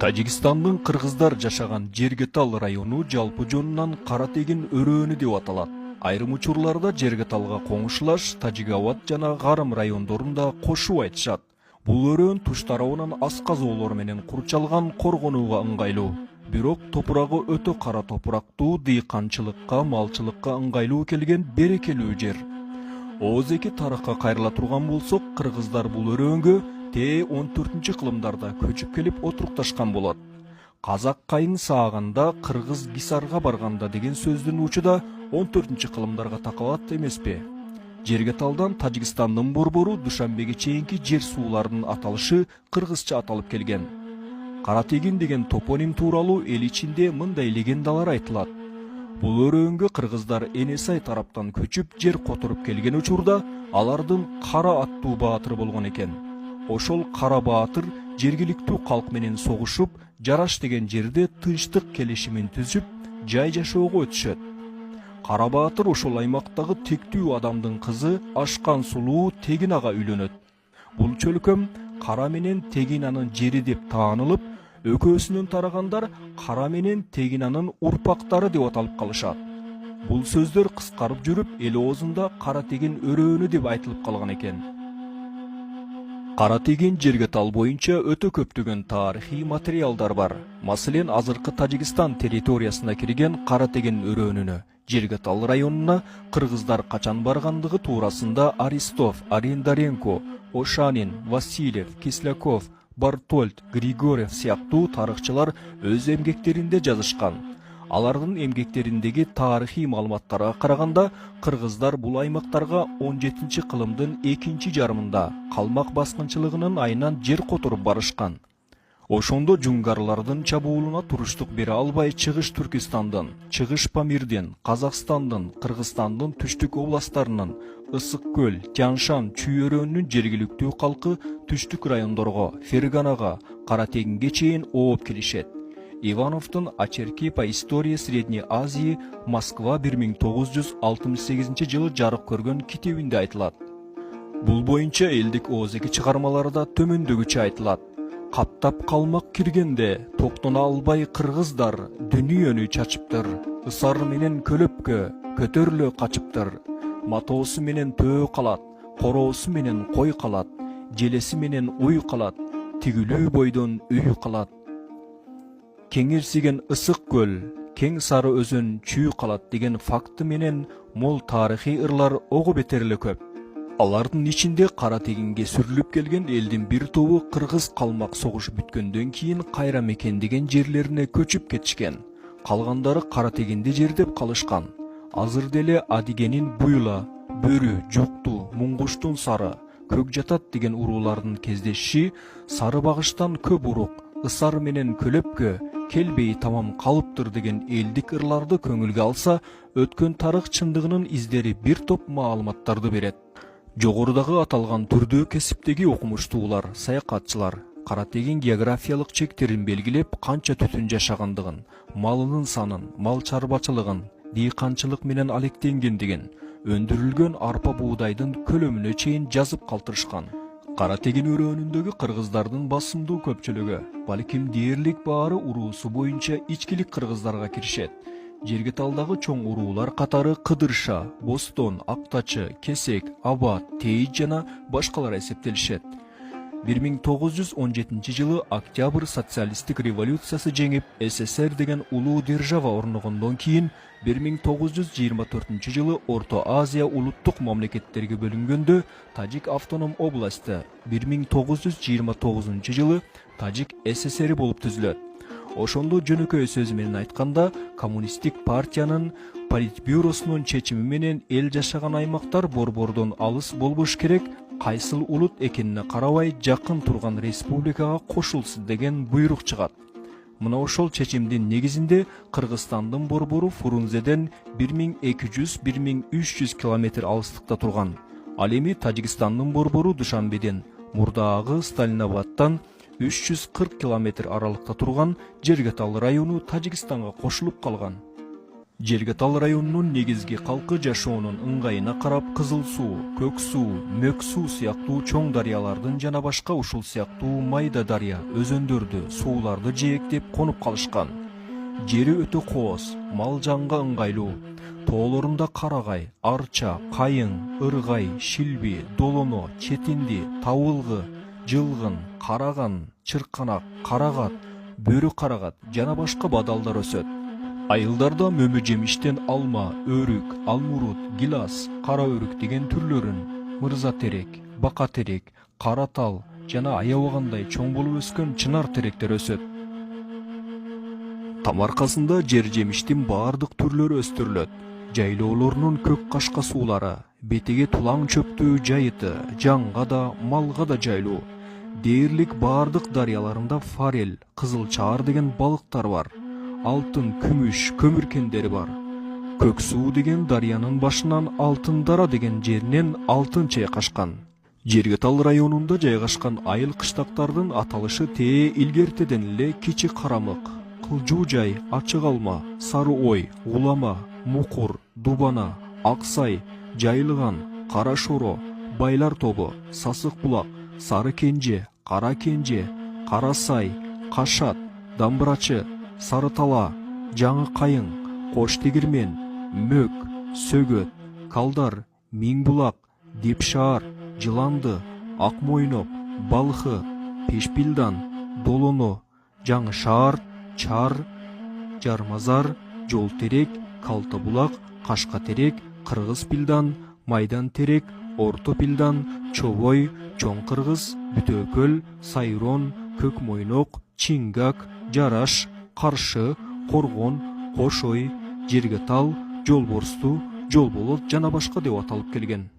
Тажикстандын кыргыздар жашаган Жергетал району жалпы жонунан Каратегин өрөөнү деп аталат. Айрым учурларда Жергеталга коңушулаш Тажигават жана Гарым райондорунда кошуп айтышат. Бул өрөөн туш тарабынан ас казоолор менен курчалган коргонууга ыңгайлуу. Бирок топурагы өтө кара топурактуу, дыйканчылыкка, малчылыкка ыңгайлуу келген берекелүү жер. Ооз-эки тарыхка кайрыла турган болсок, кыргыздар бул өрөөнгө Т-14-кылымдарда көчүп келип отурукташкан болот. Казак кайың сааганда, кыргыз Гисарга барганда деген сөздүн учу да 14-кылымдарга такалат эмеспи? Жергеталдан Тажикстандын борбору Душанбеге чейинки жер сууларынын аталышы кыргызча аталып келген. Каратегин деген топоним тууралуу эл ичинде мындай легендалар айтылат. Бул өрөөнгө кыргыздар Энесай тараптан көчүп жер которуп келген учурда алардын Кара аттуу баатыр болгон экен. Ошол Кара баатыр жергиликтүү калк менен согушуп, Жараш деген жерде тынчтык келишимин түзүп, жай жашоого өтүшөт. Кара баатыр ошол аймактагы тектүү адамдын кызы Ашкан сулуу Тегинага үйлөнөт. Бул чөлкөм Кара менен Тегинанын жери деп таанылып, өкөөсүнөн тарагандар Кара менен Тегинанын урпактары деп аталып калышат. Бул сөздөр кыскарып жүрүп, эл оозунда Каратегин өрөөнү деп айтылып калган экен. Каратегин Жергетал боюнча өтө көптөгөн тарыхый материалдар бар. Маселен, азыркы Тажикстан территориясына кирген Каратегин өрөөнүнө, Жергетал районуна кыргыздар качан баргандыгы туурасында Аристов, Арендаренко, Ошанин, Васильев, Кисляков, Бартольд, Григорьев сыяктуу тарыхчылар өз эмгектеринде жазышкан. Алардын эмгектериндеги тарыхый маалыматтарга караганда, кыргыздар бул аймактарга 17-кылымдын экинчи жарымында калмак баскынчылыгынын айынан жер которуп барышкан. Ошондо жунгарлардын чабуулуна туруштук бере албай Чыгыш Түркистандын, Чыгыш Памирдин, Казакстандын, Кыргызстандын түштүк областтарынын, Ысык көл, Тяншан, Чүй өрөөнүнүн жергиликтүү калкы түштүк райондорго, Ферганага, Каратегинге чейин ооп келишет. Ивановдун Очерки по истории Средней Азии, Москва 1968 жарык көргөн китебинде айтылат. Бул боюнча элдик ооз-эки чыгармаларда төмөндөгүчө айтылат. Каптап калмак киргенде, токтоно албай кыргыздар дүнүйөнү чачыптыр. Ысар менен көлөпкө көтөрүлө качыптыр. Матоосу менен төө калат, короосу менен кой калат, желеси менен уй калат, тигилүү бойдон үй калат. Кеңирсиген ысык көл, кең сары өзөн чүй калат деген факты менен мол тарыхый ырлар ого бетер эле көп. Алардын ичинде Каратегинге сүрүлүп келген элдин бир тобу кыргыз калмак согуш бүткөндөн кийин кайра мекендеген жерлерине көчүп кетишкен. Калгандары Каратегинде жердеп калышкан. Азыр деле Адигенин Буйла, Бөрү, Жукту, Муңгуштун Сары, Көк жатат деген уруулардын кездешиши Сары багыштан көп урук, Ысар менен көлөпкө келбей тамам калыптыр деген элдик ырларды көңүлгө алса, өткөн тарых чындыгынын издери бир топ маалыматтарды берет. Жогорудагы аталган түрдүү кесиптеги окумуштуулар, саякатчылар Каратегин географиялык чектерин белгилеп, канча түтүн жашагандыгын, малынын санын, мал чарбачылыгын, дыйканчылык менен алектенгендигин, өндүрүлгөн арпа буудайдын көлөмүнө чейин жазып калтырышкан. Каратегин өрөөнүндөгү кыргыздардын басымдуу көпчүлүгү, балким дээрлик баары уруусу боюнча ичкилик кыргыздарга киришет. Жергеталдагы чоң уруулар катары Кыдырша, Бостон, Актачы, Кесек, Абад, Тейит жана башкалар эсептелишет. 1917 жылы Октябрь социалисттик революциясы жеңип, СССР деген улуу держава орногондон кийин 1924 жылы Орто Азия улуттук мамлекеттерге бөлүнгөндө Тажик автоном областы 1929 жылы Тажик СССР болуп түзүлөт. Ошондо жөнөкөй сөзү менен айтканда, коммунисттик партиянын политбюросунун чечими менен эл жашаган аймактар борбордон алыс болбош керек, кайсыл улут экенине карабай жакын турган республикага кошулсун деген буйрук чыгат. Мына ошол чечимдин негизинде Кыргызстандын борбору Фурунзеден 1200-1300 километр алыстыкта турган. Ал эми Тажикстандын борбору Душанбеден, мурдагы Сталинабадтан 340 километр аралыкта турган Жергетал району Тажикстанга кошулуп калган. Жергетал районунун негизги калкы жашоонун ыңгайына карап Кызыл суу, Көк суу, Мөк суу сыяктуу чоң дарыялардын жана башка ушул сыяктуу майда дарыя, өзөндөрдү, сууларды жээктеп конуп калышкан. Жери өтө кооз, мал жанга ыңгайлуу. Тоолорунда карагай, арча, кайың, ыргай, шилби, долоно, четинди, табылгы, жылгын, караган, чырканак, карагат, бөрү карагат жана башка бадалдар өсөт. Айылдарда мөмө жемиштен алма, өрүк, алмурут, гилас, кара өрүк деген түрлөрүн, мырза терек, бака терек, кара тал жана аябагандай чоң болуп өскөн чынар теректер өсөт. Тамаркасында жер жемиштин баардык түрлөрү өстүрүлөт. Жайлоолорунун көк кашка суулары, бетеге тулаң чөптүү жайыты, жанга да, малга да жайлуу. Дээрлик баардык дарыяларында форель, кызыл чаар деген балыктар бар. Алтын, күмүш, көмүр кендери бар. Көк суу деген дарыянын башынан Алтын дара деген жеринен алтын чайкашкан. Жергетал районунда жайгашкан айыл кыштактардын аталышы тээ илгертеден эле Кичи Карамык, Кылжуу жай, Ачык алма, Сары ой, Улама, Мукур, Дубана, Аксай, Жайылган, Кара шоро, Байлар тобу, Сасык булак, Сары кенже, Кара кенже, Кара сай, Кашат, Дамбырачы, Сары тала, Жаңы кайың, Кош тегирмен, Мөк, Сөгөт, Калдар, Миң булак, Депшаар, Жыланды, Ак мойноп, Балхы, Пешпилдан, Долоно, Жаңы шаар, Чар, Жармазар, Жол терек, Калта булак, Кашка терек, Кыргыз пилдан, Майдан терек, Орто пилдан, Чобой, Чоң кыргыз, Бүтөкөл, Сайрон, Көк мойнок, Чингак, Жараш, Каршы, Коргон, Кошой, Жергетал, Жолборсту, Жолболот жана башка деп аталып келген.